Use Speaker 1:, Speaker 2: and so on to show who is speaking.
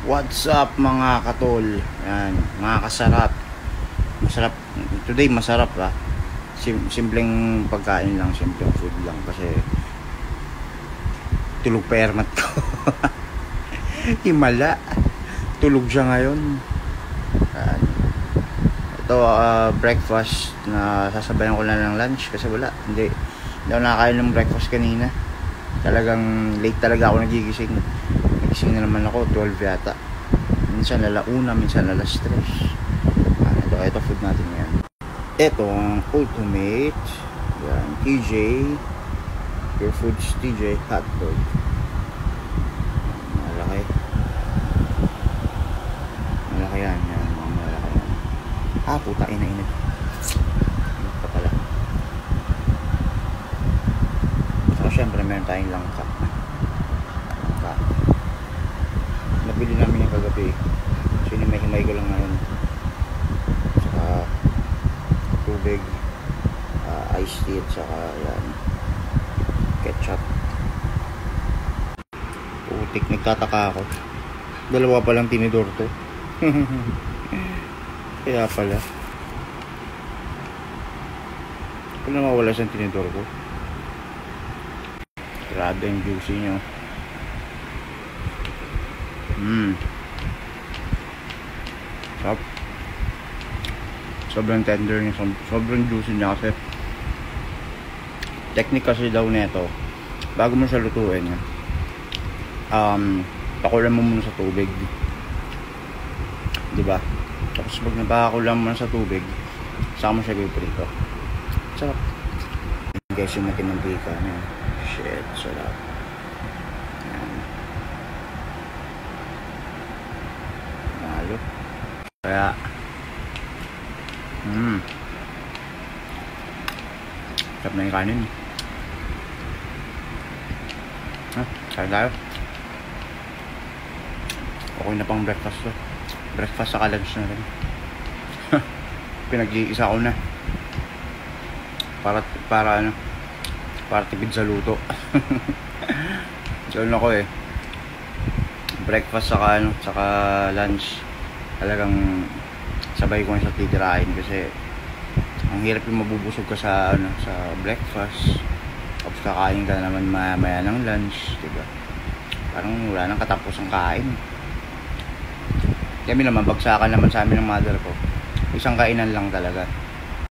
Speaker 1: What's up mga katol? Yan, mga kasarap. Masarap. Today masarap simpleng pagkain lang, simpleng food lang. Kasi tulog pa ermat ko. Himala. Tulog siya ngayon. Yan. Ito breakfast na sasabayan ko na ng lunch. Kasi hindi ako nakakain ng breakfast kanina. Talagang late talaga ako nagigising. Nagising na naman ako 12 yata. Minsan alauna, minsan alas 3. Ito food natin yan. Ito ang ultimate. Yan, TJ Pure Foods TJ hotdog. Malaki yan. Malaki yan. Puta, init pa pala. So syempre meron tayong langka. Nabili namin yung kagabi. So hinimay ko lang ngayon. Saka tubig, iced tea, at saka yan, ketchup. Putik, nagtataka ako. Dalawa palang tinidor to. Kaya pala kung nawawala sa tinidor ko. Grabe yung juicy nyo. Sarap. Sobrang tender niya, sobrang juicy niya. Kasi technique kasi daw nito, bago mo siya lutuin, pakulan mo muna sa tubig, diba? Tapos pag napakulan mo sa tubig, saka mo siya piprito. Sarap guys, yung makinantika niya. Shit, sarap. Kaya sarap na yung kanin. Kain tayo. Okay na pang breakfast to. Breakfast saka lunch na rin. Pinag-iisa ko na para tipid sa luto. So ako breakfast saka lunch talagang sabay ko sa titirahin. Kasi ang hirap yung mabubusog ka sa breakfast, tapos kakain ka naman maya ng lunch, diba? Parang wala nang katapos ang kain. Kami naman, bagsakan naman sa amin ng mother ko, isang kainan lang talaga.